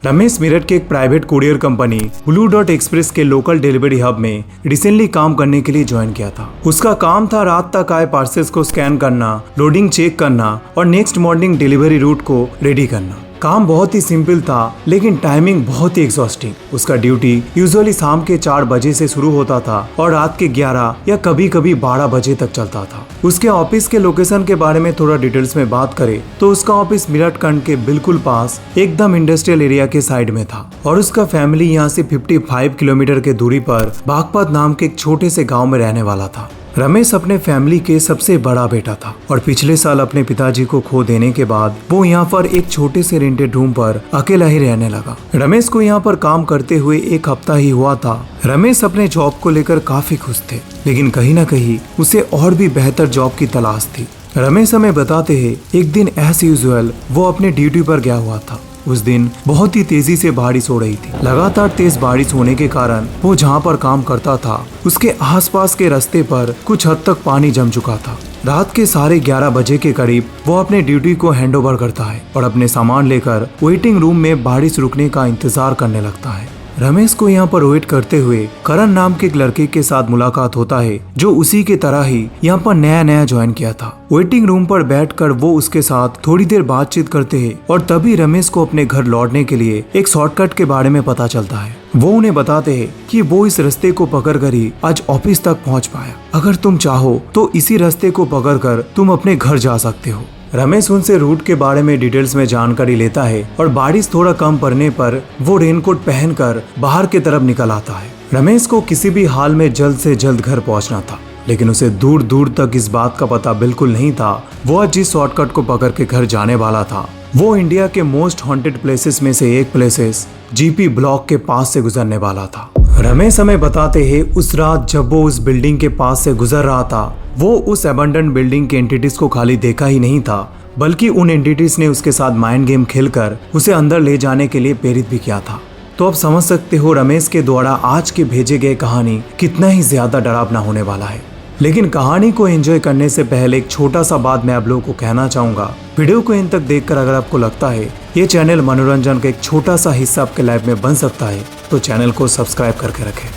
रमेश मेरठ के एक private courier company blue dot express के लोकल डिलीवरी हब में रिसेंटली काम करने के लिए ज्वाइन किया था। उसका काम था रात तक आए पार्सल्स को स्कैन करना, लोडिंग चेक करना और नेक्स्ट मॉर्निंग डिलीवरी रूट को रेडी करना। काम बहुत ही सिंपल था लेकिन टाइमिंग बहुत ही एग्जॉस्टिंग। उसका ड्यूटी यूजुअली शाम के 4 बजे से शुरू होता था और रात के 11 या कभी कभी 12 बजे तक चलता था। उसके ऑफिस के लोकेशन के बारे में थोड़ा डिटेल्स में बात करें तो उसका ऑफिस मेरठ खंड के बिल्कुल पास एकदम इंडस्ट्रियल एरिया के साइड में था और उसका फैमिली यहाँ से 55 किलोमीटर के दूरी पर बागपत नाम के एक छोटे से गाँव में रहने वाला था। रमेश अपने फैमिली के सबसे बड़ा बेटा था और पिछले साल अपने पिताजी को खो देने के बाद वो यहाँ पर एक छोटे से रेंटेड रूम पर अकेला ही रहने लगा। रमेश को यहाँ पर काम करते हुए 1 हफ्ता ही हुआ था। रमेश अपने जॉब को लेकर काफी खुश थे लेकिन कहीं न कहीं उसे और भी बेहतर जॉब की तलाश थी। रमेश हमें बताते हैं एक दिन एज यूजुअल वो अपने ड्यूटी पर गया हुआ था। उस दिन बहुत ही तेजी से बारिश हो रही थी। लगातार तेज बारिश होने के कारण वो जहाँ पर काम करता था उसके आसपास के रास्ते पर कुछ हद तक पानी जम चुका था। रात के 11:30 बजे के करीब वो अपने ड्यूटी को हैंडओवर करता है और अपने सामान लेकर वेटिंग रूम में बारिश रुकने का इंतजार करने लगता है। रमेश को यहाँ पर वेट करते हुए करण नाम के एक लड़के के साथ मुलाकात होता है जो उसी के तरह ही यहाँ पर नया ज्वाइन किया था। वेटिंग रूम पर बैठकर वो उसके साथ थोड़ी देर बातचीत करते हैं और तभी रमेश को अपने घर लौटने के लिए एक शॉर्टकट के बारे में पता चलता है। वो उन्हें बताते हैं कि वो इस रास्ते को पकड़कर ही आज ऑफिस तक पहुँच पाया। अगर तुम चाहो तो इसी रास्ते को पकड़कर तुम अपने घर जा सकते हो। रमेश उनसे रूट के बारे में डिटेल्स में जानकारी लेता है और बारिश थोड़ा कम पड़ने पर वो रेनकोट पहनकर बाहर की तरफ निकल आता है। रमेश को किसी भी हाल में जल्द से जल्द घर पहुंचना था लेकिन उसे दूर दूर तक इस बात का पता बिल्कुल नहीं था। वो आज जिस शॉर्टकट को पकड़ के घर जाने वाला था वो इंडिया के मोस्ट हॉन्टेड प्लेसेस में से एक प्लेसेस जीपी ब्लॉक के पास से गुजरने वाला था। रमेश हमें बताते हैं उस रात जब वो उस बिल्डिंग के पास से गुजर रहा था वो उस अबंडन बिल्डिंग के एंटिटीज को खाली देखा ही नहीं था बल्कि उन एंटिटीज ने उसके साथ माइंड गेम खेलकर उसे अंदर ले जाने के लिए प्रेरित भी किया था। तो आप समझ सकते हो रमेश के द्वारा आज के भेजे गए कहानी कितना ही ज्यादा डरावना होने वाला है। लेकिन कहानी को एंजॉय करने से पहले एक छोटा सा बात मैं आप लोगों को कहना चाहूंगा। वीडियो को इन तक देखकर अगर आपको लगता है ये चैनल मनोरंजन का एक छोटा सा हिस्सा आपके लाइफ में बन सकता है तो चैनल को सब्सक्राइब करके रखें।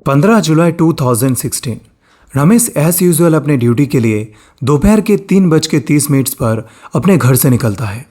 15 जुलाई 2016 रमेश एज यूजुअल अपने ड्यूटी के लिए दोपहर के 3:30 पर अपने घर से निकलता है।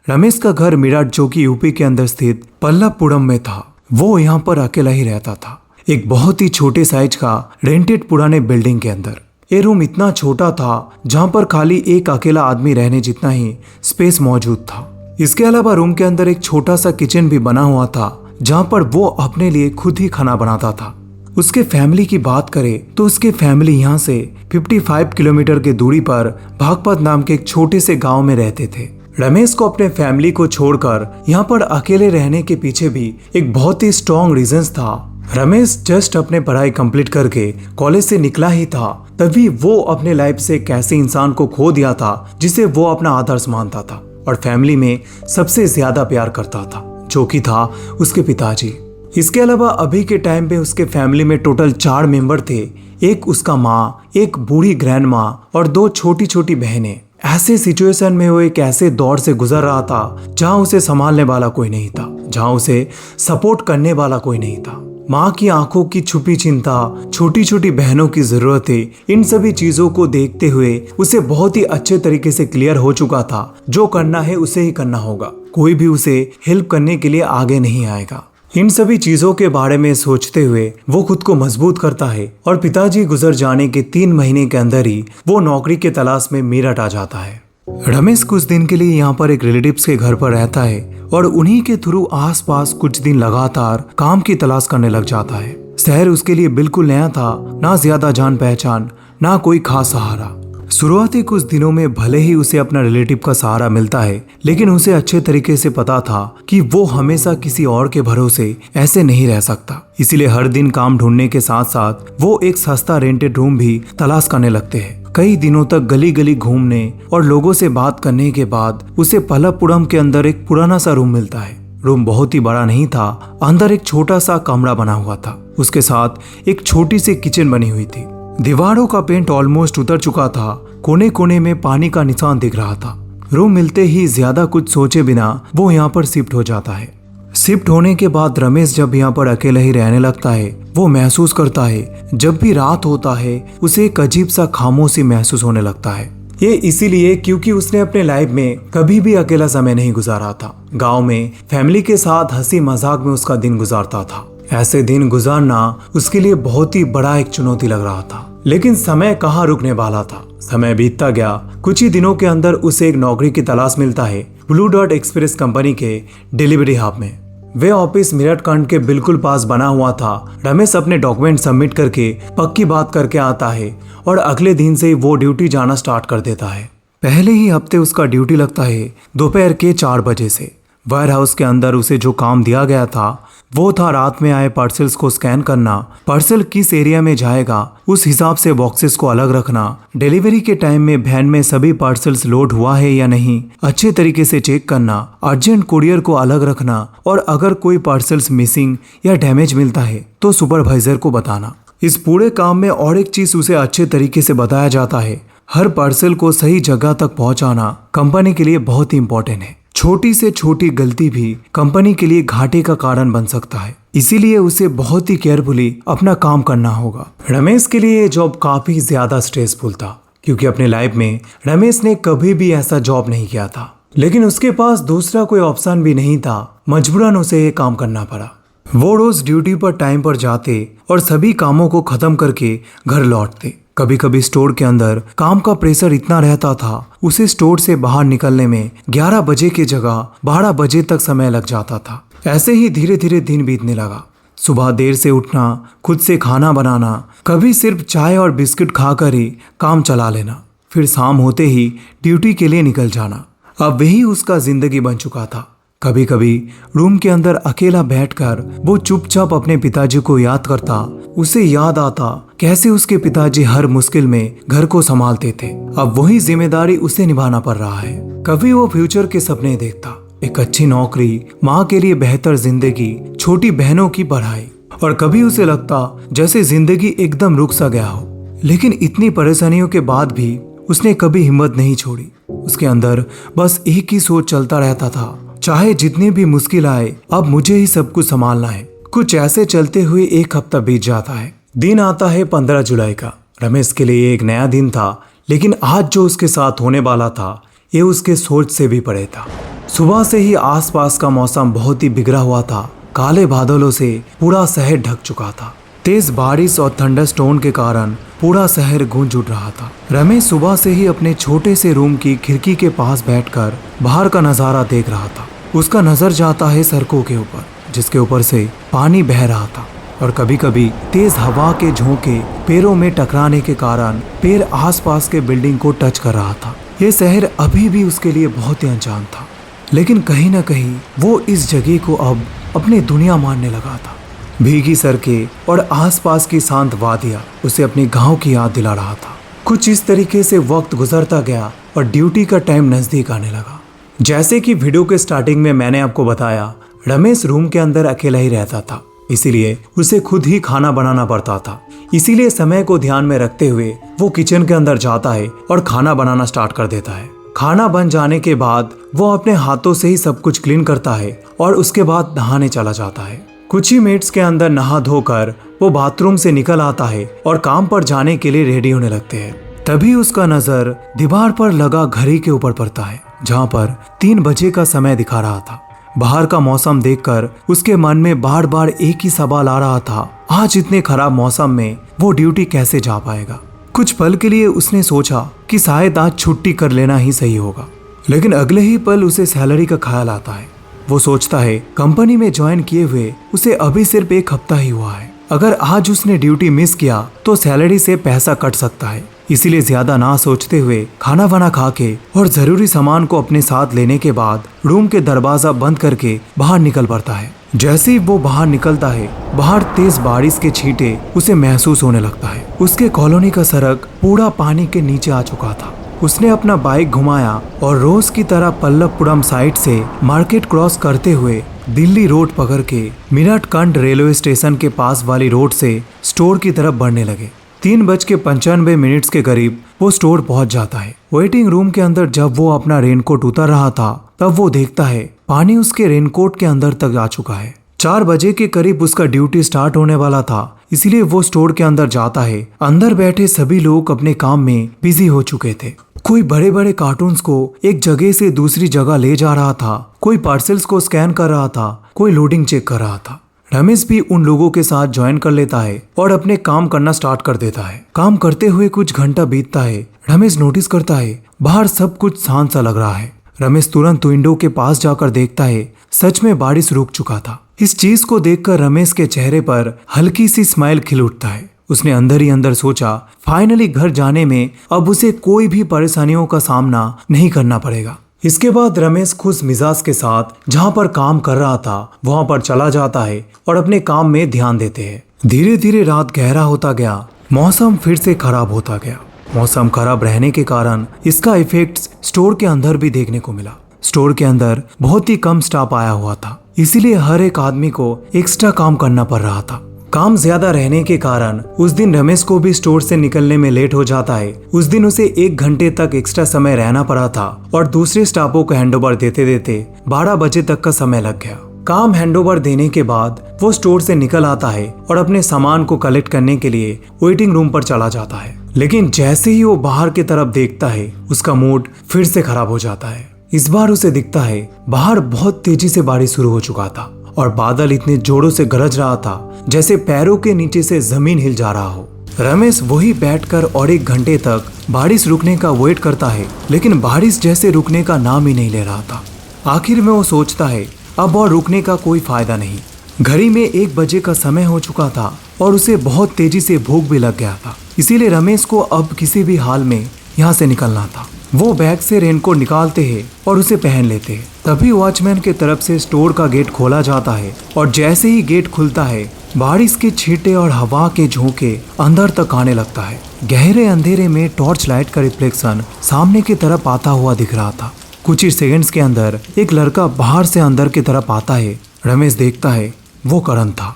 रमेश का घर मेरठ जो कि यूपी के अंदर स्थित पल्लवपुरम में था। वो यहाँ पर अकेला ही रहता था एक बहुत ही छोटे साइज का रेंटेड पुराने बिल्डिंग के अंदर। ये रूम इतना छोटा था जहाँ पर खाली एक अकेला आदमी रहने जितना ही स्पेस मौजूद था। इसके अलावा रूम के अंदर एक छोटा सा किचन भी बना हुआ था जहाँ पर वो अपने लिए खुद ही खाना बनाता था। उसके फैमिली की बात करें तो उसके फैमिली यहाँ से 55 किलोमीटर की दूरी पर बागपत नाम के एक छोटे से गांव में रहते थे। रमेश को अपने फैमिली को छोड़कर यहाँ पर अकेले रहने के पीछे भी एक बहुत ही स्ट्रॉन्ग रीजंस था। रमेश जस्ट अपने पढ़ाई कंप्लीट करके कॉलेज से निकला ही था तभी वो अपने लाइफ से एक ऐसे इंसान को खो दिया था जिसे वो अपना आदर्श मानता था और फैमिली में सबसे ज्यादा प्यार करता था जो कि था उसके पिताजी। इसके अलावा अभी के टाइम पे उसके फैमिली में टोटल 4 मेंबर थे। एक उसका माँ, एक बूढ़ी ग्रैंड माँ और 2 छोटी छोटी बहनें। ऐसे सिचुएशन में वो एक ऐसे दौर से गुजर रहा था जहाँ उसे संभालने वाला कोई नहीं था, जहाँ उसे सपोर्ट करने वाला कोई नहीं था। माँ की आंखों की छुपी चिंता, छोटी छोटी बहनों की जरूरतें, इन सभी चीजों को देखते हुए उसे बहुत ही अच्छे तरीके से क्लियर हो चुका था जो करना है उसे ही करना होगा। कोई भी उसे हेल्प करने के लिए आगे नहीं आएगा। इन सभी चीजों के बारे में सोचते हुए वो खुद को मजबूत करता है और पिताजी गुजर जाने के 3 महीने के अंदर ही वो नौकरी के तलाश में मेरठ आ जाता है। रमेश कुछ दिन के लिए यहाँ पर एक रिलेटिव्स के घर पर रहता है और उन्हीं के थ्रू आसपास कुछ दिन लगातार काम की तलाश करने लग जाता है। शहर उसके लिए बिल्कुल नया था, ना ज्यादा जान पहचान, ना कोई खास सहारा। शुरुआती कुछ दिनों में भले ही उसे अपना रिलेटिव का सहारा मिलता है लेकिन उसे अच्छे तरीके से पता था कि वो हमेशा किसी और के भरोसे ऐसे नहीं रह सकता। इसीलिए हर दिन काम ढूंढने के साथ साथ वो एक सस्ता रेंटेड रूम भी तलाश करने लगते हैं। कई दिनों तक गली गली घूमने और लोगों से बात करने के बाद उसे पल्लवपुरम के अंदर एक पुराना सा रूम मिलता है। रूम बहुत ही बड़ा नहीं था, अंदर एक छोटा सा कमरा बना हुआ था। उसके साथ एक छोटी सी किचन बनी हुई थी। दीवारों का पेंट ऑलमोस्ट उतर चुका था, कोने कोने में पानी का निशान दिख रहा था। रूम मिलते ही ज्यादा कुछ सोचे बिना वो यहाँ पर शिफ्ट हो जाता है। शिफ्ट होने के बाद रमेश जब यहाँ पर अकेला ही रहने लगता है, वो महसूस करता है जब भी रात होता है उसे एक अजीब सा खामोशी महसूस होने लगता है। ये इसीलिए क्योंकि उसने अपने लाइफ में कभी भी अकेला समय नहीं गुजारा था। गांव में फैमिली के साथ हंसी मजाक में उसका दिन गुजारता था। ऐसे दिन गुजारना उसके लिए बहुत ही बड़ा एक चुनौती लग रहा था। लेकिन समय कहाँ रुकने वाला था। समय बीतता गया। कुछ ही दिनों के अंदर उसे एक नौकरी की तलाश मिलता है ब्लू डॉट एक्सप्रेस कंपनी के डिलीवरी हब में। वे ऑफिस मेरठ कंड के बिल्कुल पास बना हुआ था। रमेश अपने डॉक्यूमेंट सबमिट करके पक्की बात करके आता है और अगले दिन से वो ड्यूटी जाना स्टार्ट कर देता है। पहले ही हफ्ते उसका ड्यूटी लगता है दोपहर के 4 बजे से। वेयर हाउस के अंदर उसे जो काम दिया गया था वो था रात में आए पार्सल्स को स्कैन करना, पार्सल किस एरिया में जाएगा उस हिसाब से बॉक्सेस को अलग रखना, डिलीवरी के टाइम में वैन में सभी पार्सल्स लोड हुआ है या नहीं अच्छे तरीके से चेक करना, अर्जेंट कुरियर को अलग रखना और अगर कोई पार्सल्स मिसिंग या डैमेज मिलता है तो सुपरवाइजर को बताना। इस पूरे काम में और एक चीज उसे अच्छे तरीके से बताया जाता है, हर पार्सल को सही जगह तक पहुंचाना कंपनी के लिए बहुत ही इंपॉर्टेंट है। छोटी से छोटी गलती भी कंपनी के लिए घाटे का कारण बन सकता है, इसीलिए उसे बहुत ही केयरफुली अपना काम करना होगा। रमेश के लिए ये जॉब काफी ज्यादा स्ट्रेसफुल था क्योंकि अपने लाइफ में रमेश ने कभी भी ऐसा जॉब नहीं किया था। लेकिन उसके पास दूसरा कोई ऑप्शन भी नहीं था, मजबूरन उसे ये काम करना पड़ा। वो रोज ड्यूटी पर टाइम पर जाते और सभी कामों को खत्म करके घर लौटते। कभी कभी स्टोर के अंदर काम का प्रेशर इतना रहता था उसे स्टोर से बाहर निकलने में 11 बजे की जगह 12 बजे तक समय लग जाता था। ऐसे ही धीरे धीरे दिन बीतने लगा। सुबह देर से उठना, खुद से खाना बनाना, कभी सिर्फ चाय और बिस्किट खाकर ही काम चला लेना, फिर शाम होते ही ड्यूटी के लिए निकल जाना। अब वही उसका जिंदगी बन चुका था। कभी कभी रूम के अंदर अकेला बैठकर वो चुपचाप अपने पिताजी को याद करता। उसे याद आता कैसे उसके पिताजी हर मुश्किल में घर को संभालते थे। अब वही जिम्मेदारी उसे निभाना पड़ रहा है। कभी वो फ्यूचर के सपने देखता, एक अच्छी नौकरी, माँ के लिए बेहतर जिंदगी, छोटी बहनों की पढ़ाई, और कभी उसे लगता जैसे जिंदगी एकदम रुक सा गया हो। लेकिन इतनी परेशानियों के बाद भी उसने कभी हिम्मत नहीं छोड़ी। उसके अंदर बस एक ही सोच चलता रहता था, चाहे जितनी भी मुश्किल आए अब मुझे ही सब कुछ संभालना है। कुछ ऐसे चलते हुए एक हफ्ता बीत जाता है। दिन आता है 15 जुलाई का। रमेश के लिए एक नया दिन था, लेकिन आज जो उसके साथ होने वाला था ये उसके सोच से भी परे था। सुबह से ही आसपास का मौसम बहुत ही बिगड़ा हुआ था। काले बादलों से पूरा शहर ढक चुका था। तेज बारिश और थंडरस्टॉर्म के कारण पूरा शहर गूंज उठ रहा था। रमेश सुबह से ही अपने छोटे से रूम की खिड़की के पास बैठकर बाहर का नजारा देख रहा था। उसका नजर जाता है सड़कों के ऊपर, जिसके ऊपर से पानी बह रहा था और कभी कभी तेज हवा के झोंके पैरों में टकराने के कारण पैर आसपास के बिल्डिंग को टच कर रहा था। ये शहर अभी भी उसके लिए बहुत ही अनजान था, लेकिन कहीं न कहीं वो इस जगह को अब अपनी दुनिया मानने लगा था। भीगी सड़कें और आसपास की शांत वादियाँ उसे अपने गांव की याद दिला रहा था। कुछ इस तरीके से वक्त गुजरता गया और ड्यूटी का टाइम नजदीक आने लगा। जैसे कि वीडियो के स्टार्टिंग में मैंने आपको बताया, रमेश रूम के अंदर अकेला ही रहता था, इसीलिए उसे खुद ही खाना बनाना पड़ता था। इसीलिए समय को ध्यान में रखते हुए वो किचन के अंदर जाता है और खाना बनाना स्टार्ट कर देता है। खाना बन जाने के बाद वो अपने हाथों से ही सब कुछ क्लीन करता है और उसके बाद नहाने चला जाता है। कुछ ही मिनट्स के अंदर नहा धोकर वो बाथरूम से निकल आता है और काम पर जाने के लिए रेडी होने लगते हैं। तभी उसका नजर दीवार पर लगा घड़ी के ऊपर पड़ता है, जहाँ पर 3 बजे का समय दिखा रहा था। बाहर का मौसम देखकर उसके मन में बार बार एक ही सवाल आ रहा था, आज इतने खराब मौसम में वो ड्यूटी कैसे जा पाएगा। कुछ पल के लिए उसने सोचा कि शायद आज छुट्टी कर लेना ही सही होगा, लेकिन अगले ही पल उसे सैलरी का ख्याल आता है। वो सोचता है कंपनी में ज्वाइन किए हुए उसे अभी सिर्फ 1 हफ्ता ही हुआ है। अगर आज उसने ड्यूटी मिस किया तो सैलरी से पैसा कट सकता है। इसीलिए ज्यादा ना सोचते हुए खाना वाना खा के और जरूरी सामान को अपने साथ लेने के बाद रूम के दरवाजा बंद करके बाहर निकल पड़ता है। जैसे ही वो बाहर निकलता है, बाहर तेज बारिश के छींटे उसे महसूस होने लगता है। उसके कॉलोनी का सड़क पूरा पानी के नीचे आ चुका था। उसने अपना बाइक घुमाया और रोज की तरह पल्लवपुरम साइड से मार्केट क्रॉस करते हुए दिल्ली रोड पकड़ के मेरठ कंड रेलवे स्टेशन के पास वाली रोड से स्टोर की तरफ बढ़ने लगे। 3:95 के करीब वो स्टोर पहुंच जाता है। वेटिंग रूम के अंदर जब वो अपना रेनकोट उतार रहा था तब वो देखता है पानी उसके रेनकोट के अंदर तक आ चुका है। 4 बजे के करीब उसका ड्यूटी स्टार्ट होने वाला था, इसलिए वो स्टोर के अंदर जाता है। अंदर बैठे सभी लोग अपने काम में बिजी हो चुके थे। कोई बड़े बड़े कार्टून्स को एक जगह से दूसरी जगह ले जा रहा था, कोई पार्सल्स को स्कैन कर रहा था, कोई लोडिंग चेक कर रहा था। रमेश भी उन लोगों के साथ ज्वाइन कर लेता है और अपने काम करना स्टार्ट कर देता है। काम करते हुए कुछ घंटा बीतता है। रमेश नोटिस करता है बाहर सब कुछ शांत सा लग रहा है। रमेश तुरंत विंडो के पास जाकर देखता है, सच में बारिश रुक चुका था। इस चीज को देखकर रमेश के चेहरे पर हल्की सी स्माइल खिल उठता है। उसने अंदर ही अंदर सोचा, फाइनली घर जाने में अब उसे कोई भी परेशानियों का सामना नहीं करना पड़ेगा। इसके बाद रमेश खुश मिजाज के साथ जहाँ पर काम कर रहा था वहाँ पर चला जाता है और अपने काम में ध्यान देते हैं। धीरे धीरे रात गहरा होता गया, मौसम फिर से खराब होता गया। मौसम खराब रहने के कारण इसका इफेक्ट स्टोर के अंदर भी देखने को मिला। स्टोर के अंदर बहुत ही कम स्टाफ आया हुआ था, इसीलिए हर एक आदमी को एक्स्ट्रा काम करना पड़ रहा था। काम ज्यादा रहने के कारण उस दिन रमेश को भी स्टोर से निकलने में लेट हो जाता है। उस दिन उसे 1 घंटे तक एक्स्ट्रा समय रहना पड़ा था और दूसरे स्टाफों को हैंडओवर देते देते 12 बजे तक का समय लग गया। काम हैंडओवर देने के बाद वो स्टोर से निकल आता है और अपने सामान को कलेक्ट करने के लिए वेटिंग रूम पर चला जाता है। लेकिन जैसे ही वो बाहर की तरफ देखता है उसका मूड फिर से खराब हो जाता है। इस बार उसे दिखता है बाहर बहुत तेजी से बारिश शुरू हो चुका था और बादल इतने जोरों से गरज रहा था जैसे पैरों के नीचे से जमीन हिल जा रहा हो। रमेश वही बैठकर और 1 घंटे तक बारिश रुकने का वेट करता है, लेकिन बारिश जैसे रुकने का नाम ही नहीं ले रहा था। आखिर में वो सोचता है अब और रुकने का कोई फायदा नहीं। घड़ी में 1 बजे का समय हो चुका था और उसे बहुत तेजी से भूख भी लग गया था, इसीलिए रमेश को अब किसी भी हाल में यहाँ से निकलना था। वो बैग से रेनकोट निकालते हैं और उसे पहन लेते हैं। तभी वॉचमैन की तरफ से स्टोर का गेट खोला जाता है और जैसे ही गेट खुलता है बारिश के छींटे और हवा के झोंके अंदर तक आने लगता है। गहरे अंधेरे में टॉर्च लाइट का रिफ्लेक्शन सामने की तरफ आता हुआ दिख रहा था। कुछ ही सेकंड्स के अंदर एक लड़का बाहर से अंदर की तरफ आता है। रमेश देखता है वो करण था।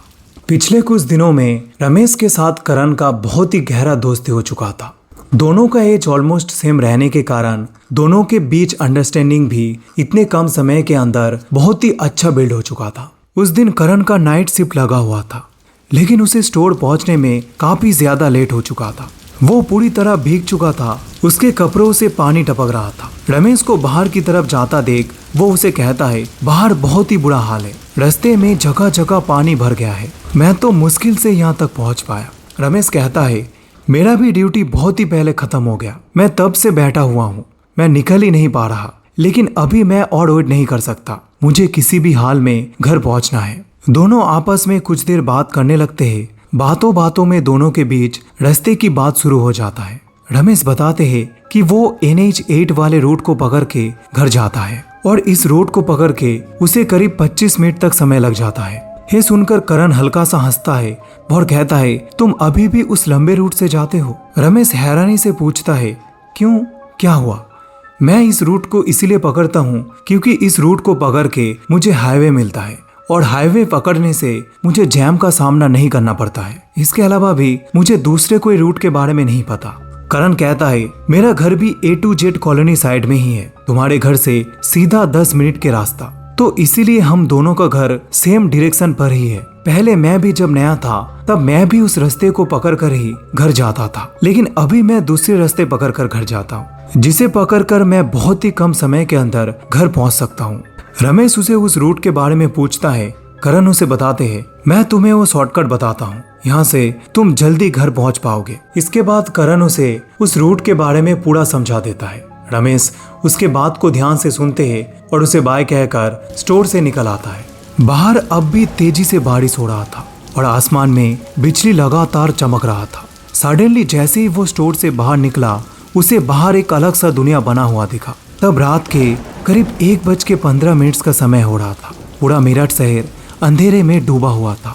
पिछले कुछ दिनों में रमेश के साथ करण का बहुत ही गहरा दोस्ती हो चुका था। दोनों का एज ऑलमोस्ट सेम रहने के कारण दोनों के बीच अंडरस्टैंडिंग भी इतने कम समय के अंदर बहुत ही अच्छा बिल्ड हो चुका था। उस दिन करण का नाइट शिफ्ट लगा हुआ था, लेकिन उसे स्टोर पहुंचने में काफी ज्यादा लेट हो चुका था। वो पूरी तरह भीग चुका था, उसके कपड़ों से पानी टपक रहा था। रमेश को बाहर की तरफ जाता देख वो उसे कहता है बाहर बहुत ही बुरा हाल है, रास्ते में जगह जगह पानी भर गया है, मैं तो मुश्किल से यहाँ तक पहुँच पाया। रमेश कहता है मेरा भी ड्यूटी बहुत ही पहले खत्म हो गया, मैं तब से बैठा हुआ हूँ, मैं निकल ही नहीं पा रहा, लेकिन अभी मैं और वेट नहीं कर सकता, मुझे किसी भी हाल में घर पहुँचना है। दोनों आपस में कुछ देर बात करने लगते हैं। बातों बातों में दोनों के बीच रास्ते की बात शुरू हो जाता है। रमेश बताते हैं कि वो NH 8 वाले रूट को पकड़ के घर जाता है और इस रूट को पकड़ के उसे करीब 25 मिनट तक समय लग जाता है। ये सुनकर करण हल्का सा हंसता है और कहता है तुम अभी भी उस लंबे रूट से जाते हो? रमेश हैरानी से पूछता है क्यों, क्या हुआ? मैं इस रूट को इसलिए पकड़ता हूँ क्योंकि इस रूट को पकड़ के मुझे हाईवे मिलता है और हाईवे पकड़ने से मुझे जैम का सामना नहीं करना पड़ता है। इसके अलावा भी मुझे दूसरे कोई रूट के बारे में नहीं पता। करण कहता है मेरा घर भी A to Z colony side में ही है, तुम्हारे घर से सीधा 10 मिनट के रास्ता, तो इसीलिए हम दोनों का घर सेम डायरेक्शन पर ही है। पहले मैं भी जब नया था तब मैं भी उस रास्ते को पकड़ कर ही घर जाता था, लेकिन अभी मैं दूसरे रास्ते पकड़ कर घर जाता हूँ, जिसे पकड़ कर मैं बहुत ही कम समय के अंदर घर पहुँच सकता हूँ। रमेश उसे उस रूट के बारे में पूछता है। करण उसे बताते हैं मैं तुम्हें वो शॉर्टकट बताता हूँ, यहाँ से तुम जल्दी घर पहुँच पाओगे। इसके बाद करण उसे उस रूट के बारे में पूरा समझा देता है। रमेश उसके बात को ध्यान से सुनते हैं और उसे बाय कहकर स्टोर से निकल आता है। बाहर अब भी तेजी से बारिश हो रहा था और आसमान में बिजली लगातार चमक रहा था। सडनली जैसे ही वो स्टोर से बाहर निकला उसे बाहर एक अलग सा दुनिया बना हुआ दिखा। तब रात के करीब 1:15 का समय हो रहा था। पूरा मेरठ शहर अंधेरे में डूबा हुआ था।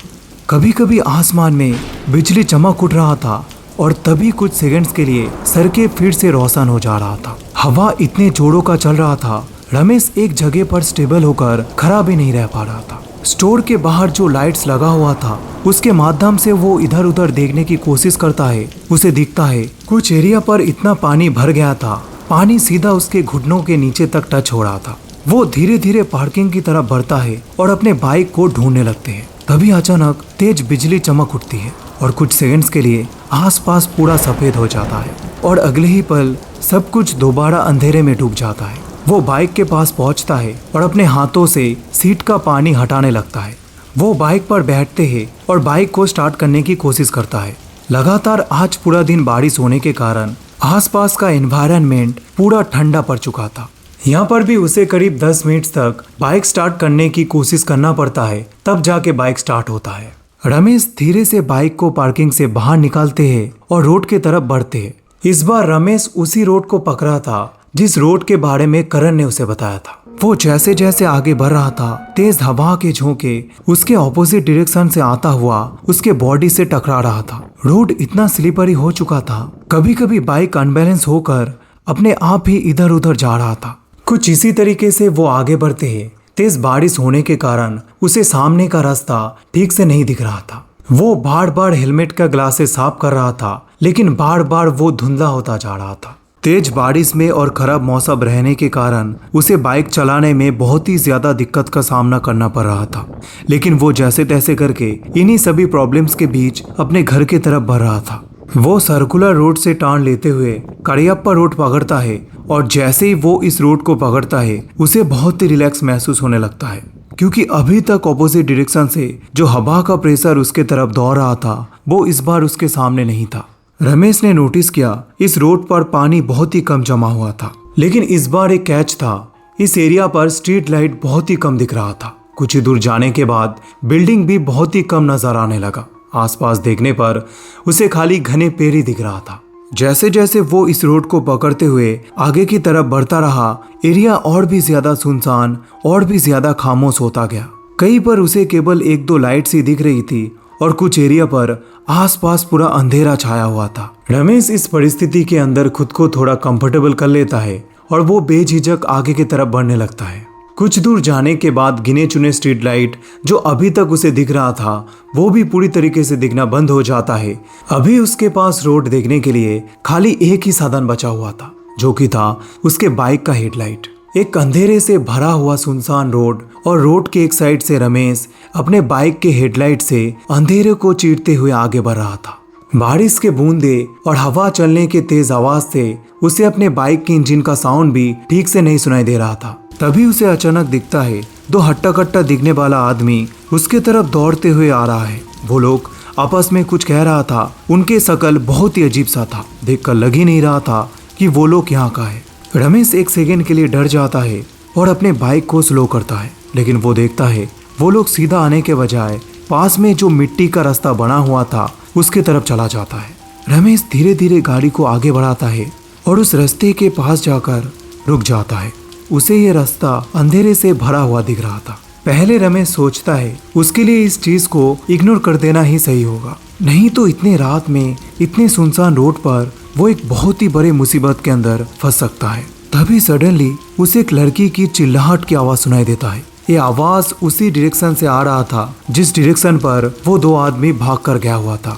कभी कभी आसमान में बिजली चमक उठ रहा था और तभी कुछ सेकंड्स के लिए सड़कें फिर से रोशन हो जा रहा था। हवा इतने जोरों का चल रहा था, रमेश एक जगह पर स्टेबल होकर खड़ा भी नहीं रह पा रहा था। स्टोर के बाहर जो लाइट्स लगा हुआ था उसके माध्यम से वो इधर उधर देखने की कोशिश करता है। उसे दिखता है कुछ एरिया पर इतना पानी भर गया था, पानी सीधा उसके घुटनों के नीचे तक टच हो रहा था। वो धीरे धीरे पार्किंग की तरफ बढ़ता है और अपने बाइक को ढूंढने लगते हैं। तभी अचानक तेज बिजली चमक उठती है और कुछ सेकंड्स के लिए आसपास पूरा सफेद हो जाता है और अगले ही पल सब कुछ दोबारा अंधेरे में डूब जाता है। वो बाइक के पास पहुंचता है और अपने हाथों से सीट का पानी हटाने लगता है। वो बाइक पर बैठते हैं और बाइक को स्टार्ट करने की कोशिश करता है। लगातार आज पूरा दिन बारिश होने के कारण आसपास का एनवायरनमेंट पूरा ठंडा पड़ चुका था। यहाँ पर भी उसे करीब 10 मिनट तक बाइक स्टार्ट करने की कोशिश करना पड़ता है, तब जाके बाइक स्टार्ट होता है। रमेश धीरे से बाइक को पार्किंग से बाहर निकालते हैं और रोड की तरफ बढ़ते हैं। इस बार रमेश उसी रोड को पकड़ा था जिस रोड के बारे में करण ने उसे बताया था। वो जैसे जैसे आगे बढ़ रहा था, तेज हवा के झोंके उसके ऑपोजिट डायरेक्शन से आता हुआ उसके बॉडी से टकरा रहा था। रोड इतना स्लिपरी हो चुका था, कभी कभी बाइक अनबैलेंस होकर अपने आप ही इधर उधर जा रहा था। कुछ इसी तरीके से वो आगे बढ़ते हैं। तेज बारिश होने के कारण उसे सामने का रास्ता ठीक से नहीं दिख रहा था। वो बार बार हेलमेट का ग्लासेस साफ कर रहा था, लेकिन बार बार वो धुंधला होता जा रहा था। तेज बारिश में और खराब मौसम रहने के कारण उसे बाइक चलाने में बहुत ही ज्यादा दिक्कत का सामना करना पड़ रहा था, लेकिन वो जैसे तैसे करके इन्हीं सभी प्रॉब्लम्स के बीच अपने घर की तरफ बढ़ रहा था। वो सर्कुलर रोड से टर्न लेते हुए करियप्पा रोड पकड़ता है और जैसे ही वो इस रोड को पकड़ता है उसे बहुत ही रिलैक्स महसूस होने लगता है, क्योंकि अभी तक ऑपोजिट डायरेक्शन से जो हवा का प्रेशर उसके तरफ दौड़ रहा था वो इस बार उसके सामने नहीं था। रमेश ने नोटिस किया इस रोड पर पानी बहुत ही कम जमा हुआ था, लेकिन इस बार एक कैच था, इस एरिया पर स्ट्रीट लाइट बहुत ही कम दिख रहा था। कुछ ही दूर जाने के बाद बिल्डिंग भी बहुत ही कम नजर आने लगा। आसपास देखने पर उसे खाली घने पेड़ ही दिख रहा था। जैसे जैसे वो इस रोड को पकड़ते हुए आगे की तरफ बढ़ता रहा, एरिया और भी ज्यादा सुनसान और भी ज्यादा खामोश होता गया। कहीं पर उसे केवल 1-2 लाइट्स ही दिख रही थी और कुछ एरिया पर आसपास पूरा अंधेरा छाया हुआ था। रमेश इस परिस्थिति के अंदर खुद को थोड़ा कंफर्टेबल कर लेता है और वो बेझिझक आगे की तरफ बढ़ने लगता है। कुछ दूर जाने के बाद गिने चुने स्ट्रीट लाइट जो अभी तक उसे दिख रहा था वो भी पूरी तरीके से दिखना बंद हो जाता है। अभी उसके पास रोड देखने के लिए खाली एक ही साधन बचा हुआ था, जो कि था उसके बाइक का हेडलाइट। एक अंधेरे से भरा हुआ सुनसान रोड और रोड के एक साइड से रमेश अपने बाइक के हेडलाइट से अंधेरे को चीरते हुए आगे बढ़ रहा था। बारिश के बूंदे और हवा चलने के तेज आवाज से उसे अपने बाइक के इंजन का साउंड भी ठीक से नहीं सुनाई दे रहा था। तभी उसे अचानक दिखता है 2 हट्टा कट्टा दिखने वाला आदमी उसके तरफ दौड़ते हुए आ रहा है। वो लोग आपस में कुछ कह रहा था। उनके शकल बहुत ही अजीब सा था, देखकर लग ही नहीं रहा था कि वो लोग यहाँ का है। रमेश एक सेकंड के लिए डर जाता है और अपने बाइक को स्लो करता है, लेकिन वो देखता है वो लोग सीधा आने के बजाय पास में जो मिट्टी का रास्ता बना हुआ था उसके तरफ चला जाता है। रमेश धीरे धीरे गाड़ी को आगे बढ़ाता है और उस रास्ते के पास जाकर रुक जाता है। उसे ये रास्ता अंधेरे से भरा हुआ दिख रहा था। पहले रमेश सोचता है उसके लिए इस चीज को इग्नोर कर देना ही सही होगा, नहीं तो इतने रात में इतने सुनसान रोड पर वो एक बहुत ही बड़े मुसीबत के अंदर फंस सकता है। तभी सडनली उसे एक लड़की की चिल्लाहट की आवाज सुनाई देता है। ये आवाज उसी डायरेक्शन से आ रहा था जिस डायरेक्शन पर वो 2 आदमी भाग कर गया हुआ था।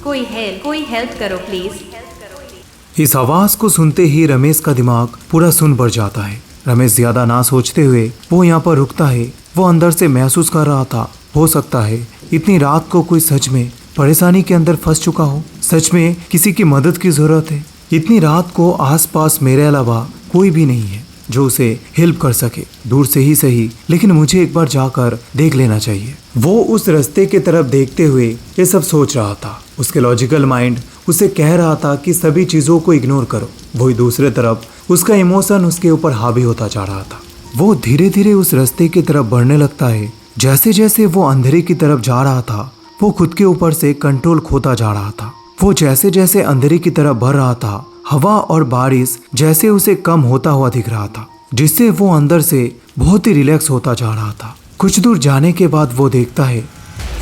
कोई हेल्प करो प्लीज। इस आवाज को सुनते ही रमेश का दिमाग पूरा सुन भर जाता है। रमेश ज्यादा ना सोचते हुए वो यहाँ पर रुकता है। वो अंदर से महसूस कर रहा था हो सकता है इतनी रात को कोई सच में परेशानी के अंदर फंस चुका हो, सच में किसी की मदद की जरूरत है। इतनी रात को आसपास मेरे अलावा कोई भी नहीं है जो उसे हेल्प कर सके, दूर से ही सही, लेकिन मुझे एक बार जाकर देख लेना चाहिए। वो उस रास्ते की तरफ देखते हुए ये सब सोच रहा था। उसके लॉजिकल माइंड उसे कह रहा था कि सभी चीजों को इग्नोर करो। वही दूसरे तरफ उसका इमोशन उसके ऊपर हावी होता जा रहा था। वो धीरे धीरे उस रास्ते की तरफ बढ़ने लगता है। जैसे जैसे वो अंधेरे की तरफ जा रहा था वो खुद के ऊपर से कंट्रोल खोता जा रहा था। वो जैसे जैसे अंधेरे की तरफ बढ़ रहा था हवा और बारिश जैसे उसे कम होता हुआ दिख रहा था, जिससे वो अंदर से बहुत ही रिलैक्स होता जा रहा था। कुछ दूर जाने के बाद वो देखता है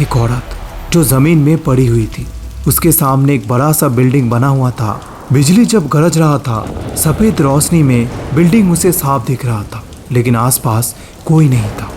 एक औरत जो जमीन में पड़ी हुई थी। उसके सामने एक बड़ा सा बिल्डिंग बना हुआ था। बिजली जब गरज रहा था सफेद रोशनी में बिल्डिंग उसे साफ दिख रहा था, लेकिन आसपास कोई नहीं था।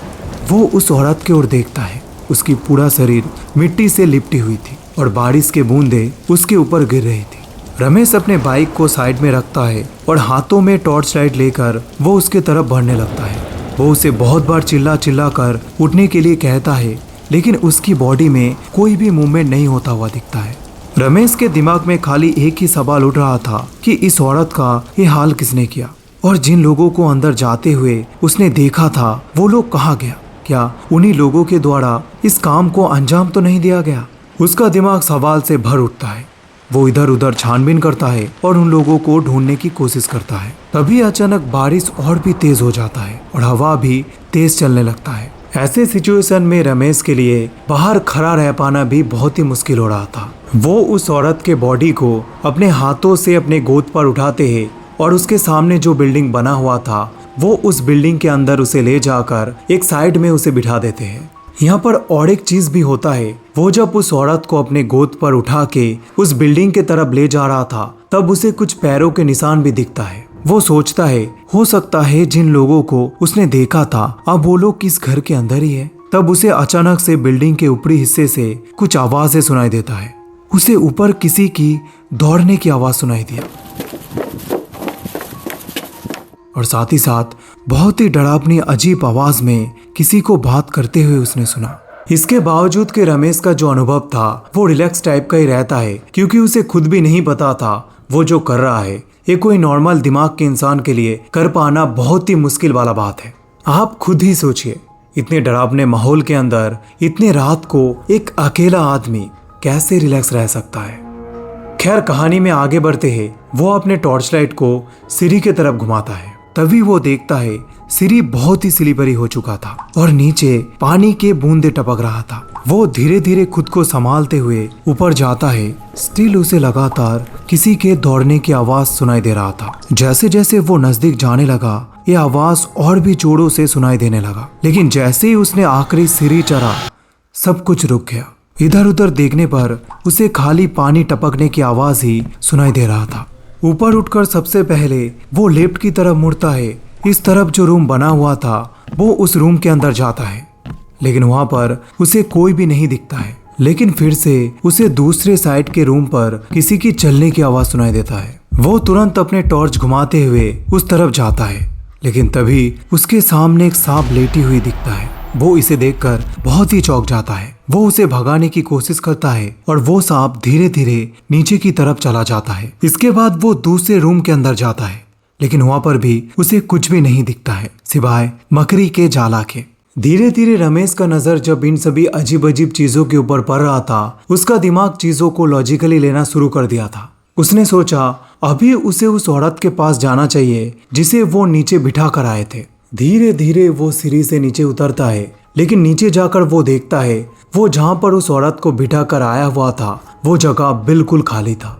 वो उस औरत की ओर देखता है। उसकी पूरा शरीर मिट्टी से लिपटी हुई थी और बारिश के बूंदे उसके ऊपर गिर रही थी। रमेश अपने बाइक को साइड में रखता है और हाथों में टॉर्च लाइट लेकर वो उसके तरफ बढ़ने लगता है। वो उसे बहुत बार चिल्ला चिल्ला कर उठने के लिए कहता है, लेकिन उसकी बॉडी में कोई भी मूवमेंट नहीं होता हुआ दिखता है। रमेश के दिमाग में खाली एक ही सवाल उठ रहा था कि इस औरत का ये हाल किसने किया, और जिन लोगों को अंदर जाते हुए उसने देखा था वो लोग कहाँ गया। क्या उन्हीं लोगों के द्वारा इस काम को अंजाम तो नहीं दिया गया। उसका दिमाग सवाल से भर उठता है। वो इधर उधर छानबीन करता है और उन लोगों को ढूंढने की कोशिश करता है। तभी अचानक बारिश और भी तेज हो जाता है और हवा भी तेज चलने लगता है। ऐसे सिचुएशन में रमेश के लिए बाहर खड़ा रह पाना भी बहुत ही मुश्किल हो रहा था। वो उस औरत के बॉडी को अपने हाथों से अपने गोद पर उठाते हैं और उसके सामने जो बिल्डिंग बना हुआ था वो उस बिल्डिंग के अंदर उसे ले जाकर एक साइड में उसे बिठा देते हैं। यहाँ पर और एक चीज भी होता है। वो जब उस औरत को अपने गोद पर उठा के उस बिल्डिंग के तरफ ले जा रहा था तब उसे कुछ पैरों के निशान भी दिखता है। वो सोचता है हो सकता है जिन लोगों को उसने देखा था अब वो लोग किस घर के अंदर ही है। तब उसे अचानक से बिल्डिंग के ऊपरी हिस्से से कुछ आवाजें सुनाई देता है। उसे ऊपर किसी की दौड़ने की आवाज सुनाई दिया और साथ ही साथ बहुत ही डरावनी अजीब आवाज में किसी को बात करते हुए उसने सुना। इसके बावजूद कि रमेश का जो अनुभव था वो रिलैक्स टाइप का ही रहता है, क्योंकि उसे खुद भी नहीं पता था वो जो कर रहा है ये कोई नॉर्मल दिमाग के इंसान के लिए कर पाना बहुत ही मुश्किल वाला बात है। आप खुद ही सोचिए, इतने डरावने माहौल के अंदर इतने रात को एक अकेला आदमी कैसे रिलैक्स रह सकता है। खैर कहानी में आगे बढ़ते हैं। वो अपने टॉर्च लाइट को सीढ़ी की तरफ घुमाता है। तभी वो देखता है सीढ़ी बहुत ही स्लिपरी हो चुका था और नीचे पानी के बूंदे टपक रहा था। वो धीरे धीरे खुद को संभालते हुए ऊपर जाता है। स्टिल उसे लगातार किसी के दौड़ने की आवाज सुनाई दे रहा था। जैसे जैसे वो नजदीक जाने लगा ये आवाज और भी जोरों से सुनाई देने लगा, लेकिन जैसे ही उसने आखिरी सीढ़ी चढ़ा सब कुछ रुक गया। इधर उधर देखने पर उसे खाली पानी टपकने की आवाज ही सुनाई दे रहा था। ऊपर उठकर सबसे पहले वो लेफ्ट की तरफ मुड़ता है। इस तरफ जो रूम बना हुआ था वो उस रूम के अंदर जाता है, लेकिन वहां पर उसे कोई भी नहीं दिखता है। लेकिन फिर से उसे दूसरे साइड के रूम पर किसी की चलने की आवाज सुनाई देता है। वो तुरंत अपने टॉर्च घुमाते हुए उस तरफ जाता है, लेकिन तभी उसके सामने एक सांप लेटी हुई दिखता है। वो इसे देखकर बहुत ही चौंक जाता है। वो उसे भगाने की कोशिश करता है और वो सांप धीरे धीरे नीचे की तरफ चला जाता है। इसके बाद वो दूसरे रूम के अंदर जाता है, लेकिन वहां पर भी उसे कुछ भी नहीं दिखता है सिवाय मकड़ी के जाला के। धीरे धीरे रमेश का नजर जब इन सभी अजीब अजीब चीजों के ऊपर पड़ रहा था उसका दिमाग चीजों को लॉजिकली लेना शुरू कर दिया था। उसने सोचा अभी उसे उस औरत के पास जाना चाहिए जिसे वो नीचे बिठा कर आए थे। धीरे धीरे वो सीढ़ी से नीचे उतरता है, लेकिन नीचे जाकर वो देखता है वो जहाँ पर उस औरत को बिठा कर आया हुआ था वो जगह बिल्कुल खाली था।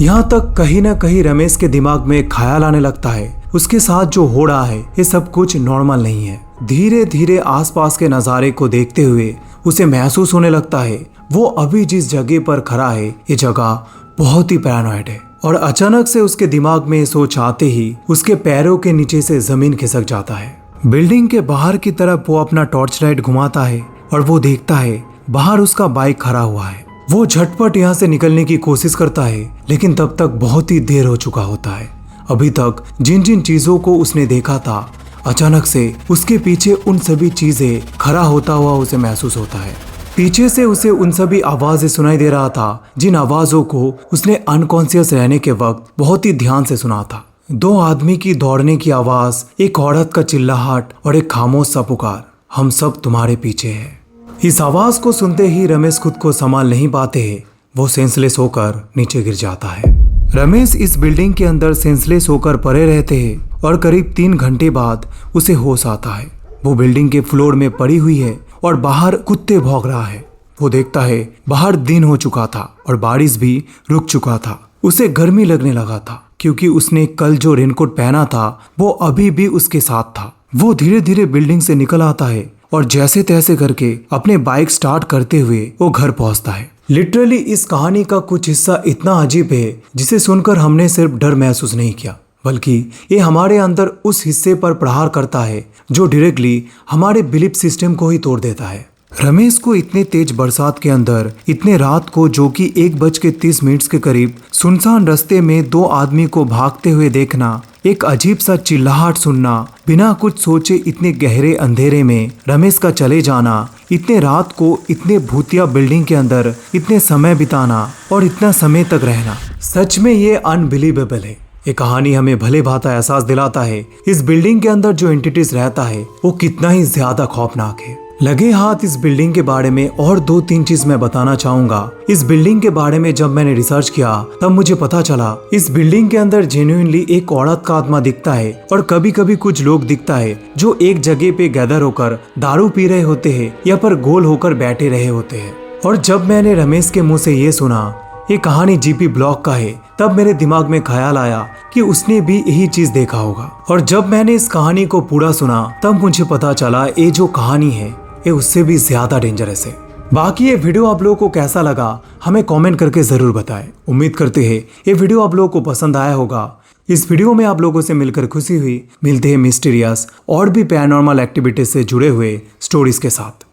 यहाँ तक कहीं ना कहीं रमेश के दिमाग में ख्याल आने लगता है उसके साथ जो हो रहा है ये सब कुछ नॉर्मल नहीं है। धीरे धीरे आसपास के नज़ारे को देखते हुए उसे महसूस होने लगता है वो अभी जिस जगह पर खड़ा है ये जगह बहुत ही पैरानॉइड है। और अचानक से उसके दिमाग में सोच आते ही उसके पैरों के नीचे से जमीन खिसक जाता है। बिल्डिंग के बाहर की तरफ वो अपना टॉर्च लाइट घुमाता है और वो देखता है बाहर उसका बाइक खड़ा हुआ है। वो झटपट यहाँ से निकलने की कोशिश करता है, लेकिन तब तक बहुत ही देर हो चुका होता है। अभी तक जिन जिन चीजों को उसने देखा था अचानक से उसके पीछे उन सभी चीजें खड़ा होता हुआ उसे महसूस होता है। पीछे से उसे उन सभी आवाजें सुनाई दे रहा था जिन आवाजों को उसने अनकॉन्शियस रहने के वक्त बहुत ही ध्यान से सुना था। दो आदमी की दौड़ने की आवाज, एक औरत का चिल्लाहट और एक खामोश सा पुकार, हम सब तुम्हारे पीछे हैं। इस आवाज को सुनते ही रमेश खुद को संभाल नहीं पाते हैं। वो सेंसलेस होकर नीचे गिर जाता है। रमेश इस बिल्डिंग के अंदर सेंसलेस होकर पड़े रहते हैं और करीब 3 घंटे बाद उसे होश आता है। वो बिल्डिंग के फ्लोर में पड़ी हुई है और बाहर कुत्ते भौंक रहा है। वो देखता है बाहर दिन हो चुका था और बारिश भी रुक चुका था। उसे गर्मी लगने लगा था क्योंकि उसने कल जो रेनकोट पहना था वो अभी भी उसके साथ था। वो धीरे धीरे बिल्डिंग से निकल आता है और जैसे तैसे करके अपने बाइक स्टार्ट करते हुए वो घर पहुंचता है। लिटरली इस कहानी का कुछ हिस्सा इतना अजीब है जिसे सुनकर हमने सिर्फ डर महसूस नहीं किया बल्कि ये हमारे अंदर उस हिस्से पर प्रहार करता है जो डायरेक्टली हमारे बिलीफ सिस्टम को ही तोड़ देता है। रमेश को इतने तेज बरसात के अंदर इतने रात को जो कि 1:30 के करीब सुनसान रास्ते में 2 आदमी को भागते हुए देखना, एक अजीब सा चिल्लाहट सुनना, बिना कुछ सोचे इतने गहरे अंधेरे में रमेश का चले जाना, इतने रात को इतने भूतिया बिल्डिंग के अंदर इतने समय बिताना और इतना समय तक रहना, सच में ये अनबिलीवेबल है। ये कहानी हमें भले भांता एहसास दिलाता है इस बिल्डिंग के अंदर जो एंटिटीज रहता है वो कितना ही ज्यादा खौफनाक है। लगे हाथ इस बिल्डिंग के बारे में और 2-3 चीज मैं बताना चाहूंगा। इस बिल्डिंग के बारे में जब मैंने रिसर्च किया तब मुझे पता चला इस बिल्डिंग के अंदर जेन्युइनली एक औरत का आत्मा दिखता है और कभी कभी कुछ लोग दिखता है जो एक जगह पे गैदर होकर दारू पी रहे होते हैं या पर गोल होकर बैठे रहे होते हैं। और जब मैंने रमेश के मुंह से ये सुना ये कहानी जीपी ब्लॉक का है तब मेरे दिमाग में ख्याल आया कि उसने भी यही चीज देखा होगा। और जब मैंने इस कहानी को पूरा सुना तब मुझे पता चला ये जो कहानी है ये उससे भी ज्यादा डेंजरस है। बाकी ये वीडियो आप लोगों को कैसा लगा हमें कमेंट करके जरूर बताएं। उम्मीद करते हैं ये वीडियो आप लोगों को पसंद आया होगा। इस वीडियो में आप लोगों से मिलकर खुशी हुई। मिलते हैं मिस्टीरियस और भी पैरानॉर्मल एक्टिविटीज से जुड़े हुए स्टोरीज के साथ।